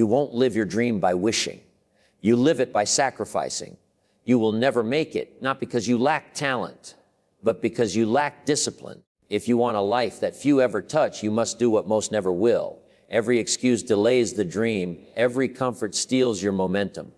You won't live your dream by wishing. You live it by sacrificing. You will never make it, not because you lack talent, but because you lack discipline. If you want a life that few ever touch, you must do what most never will. Every excuse delays the dream. Every comfort steals your momentum.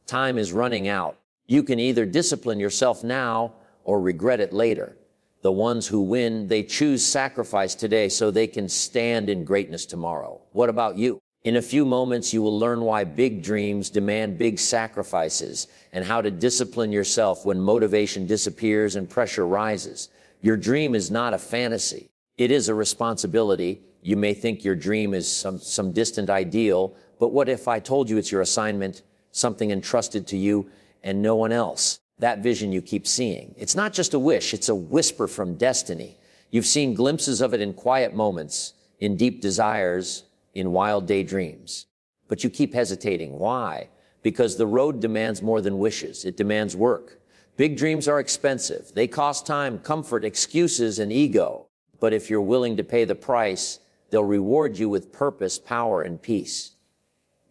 Time is running out. You can either discipline yourself now or regret it later. The ones who win, they choose sacrifice today so they can stand in greatness tomorrow. What about you? In a few moments, you will learn why big dreams demand big sacrifices and how to discipline yourself when motivation disappears and pressure rises. Your dream is not a fantasy. It is a responsibility. You may think your dream is some distant ideal, but what if I told you it's your assignment, something entrusted to you and no one else? That vision you keep seeing. It's not just a wish, it's a whisper from destiny. You've seen glimpses of it in quiet moments, in deep desires, in wild daydreams. But you keep hesitating. Why? Because the road demands more than wishes. It demands work. Big dreams are expensive. They cost time, comfort, excuses, and ego. But if you're willing to pay the price, they'll reward you with purpose, power, and peace.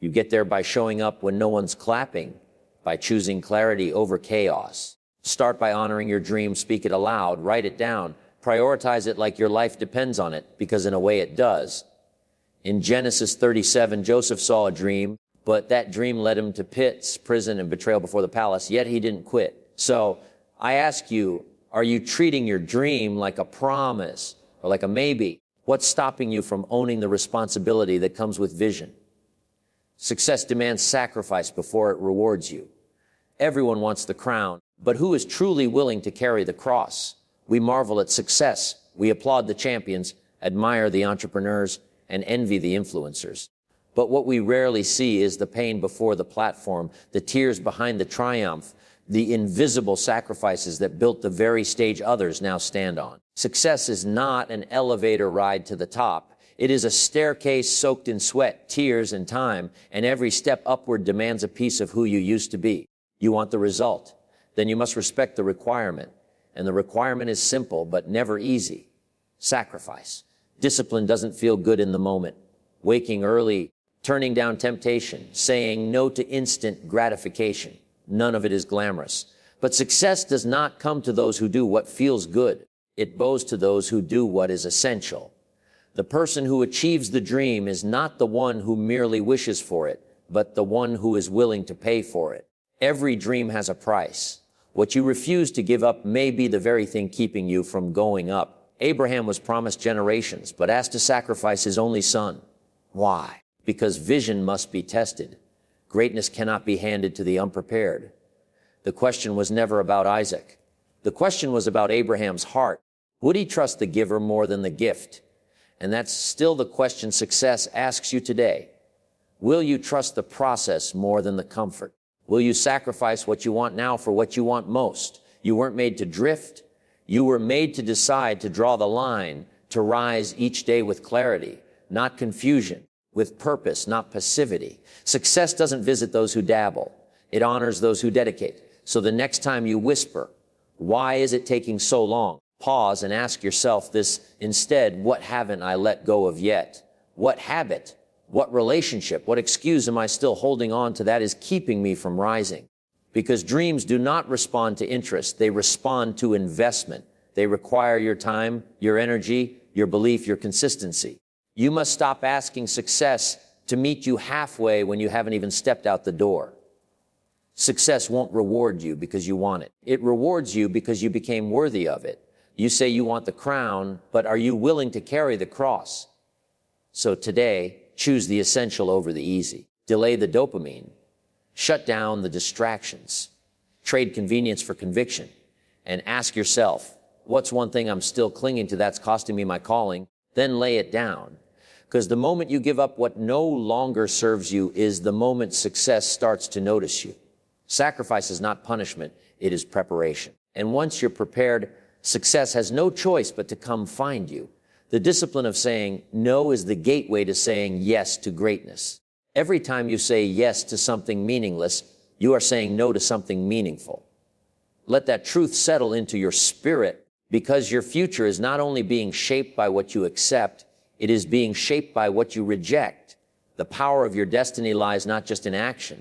You get there by showing up when no one's clapping, by choosing clarity over chaos. Start by honoring your dream, speak it aloud, write it down, prioritize it like your life depends on it, because in a way it does. In Genesis 37, Joseph saw a dream, but that dream led him to pits, prison, and betrayal before the palace, yet he didn't quit. So I ask you, are you treating your dream like a promise or like a maybe? What's stopping you from owning the responsibility that comes with vision? Success demands sacrifice before it rewards you. Everyone wants the crown, but who is truly willing to carry the cross? We marvel at success. We applaud the champions, admire the entrepreneurs, and envy the influencers. But what we rarely see is the pain before the platform, the tears behind the triumph, the invisible sacrifices that built the very stage others now stand on. Success is not an elevator ride to the top. It is a staircase soaked in sweat, tears, and time, and every step upward demands a piece of who you used to be. You want the result? Then you must respect the requirement. And the requirement is simple, but never easy. Sacrifice. Discipline doesn't feel good in the moment. Waking early, turning down temptation, saying no to instant gratification. None of it is glamorous. But success does not come to those who do what feels good. It bows to those who do what is essential. The person who achieves the dream is not the one who merely wishes for it, but the one who is willing to pay for it. Every dream has a price. What you refuse to give up may be the very thing keeping you from going up. Abraham was promised generations, but asked to sacrifice his only son. Why? Because vision must be tested. Greatness cannot be handed to the unprepared. The question was never about Isaac. The question was about Abraham's heart. Would he trust the giver more than the gift? And that's still the question success asks you today. Will you trust the process more than the comfort? Will you sacrifice what you want now for what you want most? You weren't made to drift. You were made to decide to draw the line, to rise each day with clarity, not confusion, with purpose, not passivity. Success doesn't visit those who dabble. It honors those who dedicate. So the next time you whisper, why is it taking so long? Pause and ask yourself this instead: what haven't I let go of yet? What habit, what relationship, what excuse am I still holding on to that is keeping me from rising? Because dreams do not respond to interest. They respond to investment. They require your time, your energy, your belief, your consistency. You must stop asking success to meet you halfway when you haven't even stepped out the door. Success won't reward you because you want it. It rewards you because you became worthy of it. You say you want the crown, but are you willing to carry the cross? So today, choose the essential over the easy. Delay the dopamine. Shut down the distractions. Trade convenience for conviction. And ask yourself, what's one thing I'm still clinging to that's costing me my calling? Then lay it down. Because the moment you give up what no longer serves you is the moment success starts to notice you. Sacrifice is not punishment, it is preparation. And once you're prepared, success has no choice but to come find you. The discipline of saying no is the gateway to saying yes to greatness. Every time you say yes to something meaningless, you are saying no to something meaningful. Let that truth settle into your spirit, because your future is not only being shaped by what you accept, it is being shaped by what you reject. The power of your destiny lies not just in action,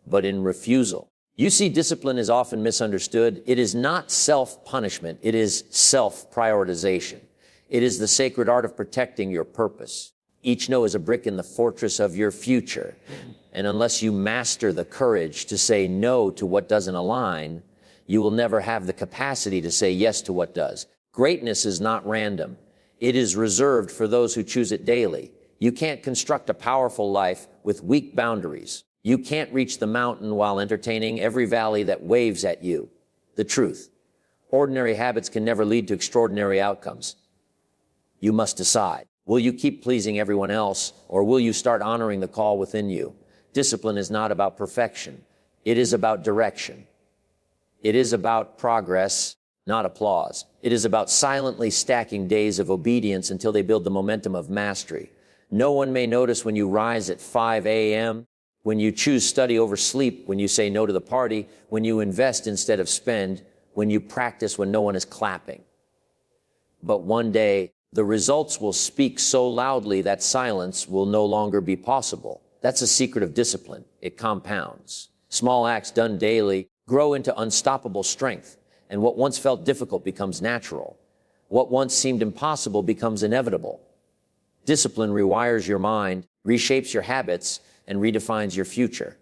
but in refusal. You see, discipline is often misunderstood. It is not self-punishment. It is self-prioritization. It is the sacred art of protecting your purpose. Each no is a brick in the fortress of your future. And unless you master the courage to say no to what doesn't align, you will never have the capacity to say yes to what does. Greatness is not random. It is reserved for those who choose it daily. You can't construct a powerful life with weak boundaries. You can't reach the mountain while entertaining every valley that waves at you. The truth. Ordinary habits can never lead to extraordinary outcomes. You must decide. Will you keep pleasing everyone else, or will you start honoring the call within you? Discipline is not about perfection. It is about direction. It is about progress, not applause. It is about silently stacking days of obedience until they build the momentum of mastery. No one may notice when you rise at 5 a.m., when you choose study over sleep, when you say no to the party, when you invest instead of spend, when you practice when no one is clapping. But one day, the results will speak so loudly that silence will no longer be possible. That's a secret of discipline. It compounds. Small acts done daily grow into unstoppable strength, and what once felt difficult becomes natural. What once seemed impossible becomes inevitable. Discipline rewires your mind, reshapes your habits, and redefines your future.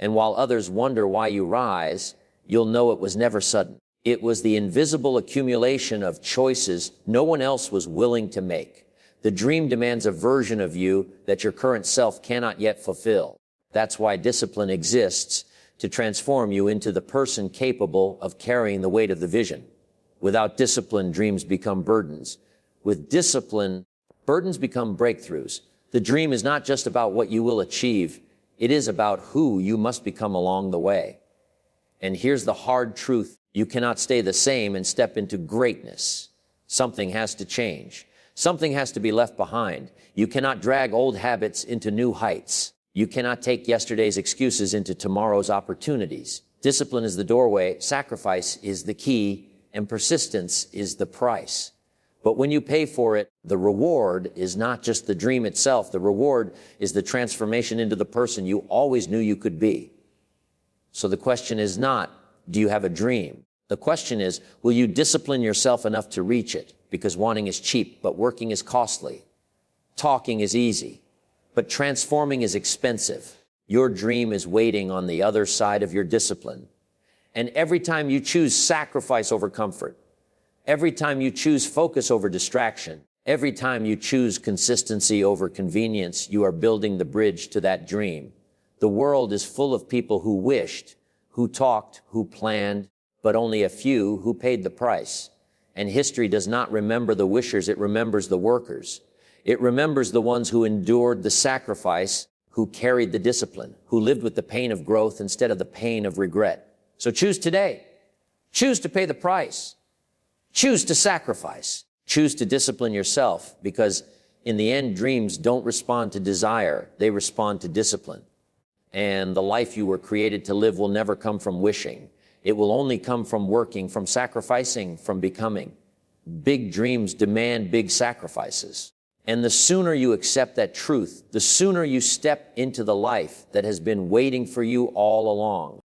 And while others wonder why you rise, you'll know it was never sudden. It was the invisible accumulation of choices no one else was willing to make. The dream demands a version of you that your current self cannot yet fulfill. That's why discipline exists, to transform you into the person capable of carrying the weight of the vision. Without discipline, dreams become burdens. With discipline, burdens become breakthroughs. The dream is not just about what you will achieve. It is about who you must become along the way. And here's the hard truth. You cannot stay the same and step into greatness. Something has to change. Something has to be left behind. You cannot drag old habits into new heights. You cannot take yesterday's excuses into tomorrow's opportunities. Discipline is the doorway, sacrifice is the key, and persistence is the price. But when you pay for it, the reward is not just the dream itself. The reward is the transformation into the person you always knew you could be. So the question is not, do you have a dream? The question is, will you discipline yourself enough to reach it? Because wanting is cheap, but working is costly. Talking is easy, but transforming is expensive. Your dream is waiting on the other side of your discipline. And every time you choose sacrifice over comfort, every time you choose focus over distraction, every time you choose consistency over convenience, you are building the bridge to that dream. The world is full of people who wished, who talked, who planned, but only a few who paid the price. And history does not remember the wishers, it remembers the workers. It remembers the ones who endured the sacrifice, who carried the discipline, who lived with the pain of growth instead of the pain of regret. So choose today. Choose to pay the price. Choose to sacrifice. Choose to discipline yourself, because in the end, dreams don't respond to desire. They respond to discipline. And the life you were created to live will never come from wishing. It will only come from working, from sacrificing, from becoming. Big dreams demand big sacrifices. And the sooner you accept that truth, the sooner you step into the life that has been waiting for you all along.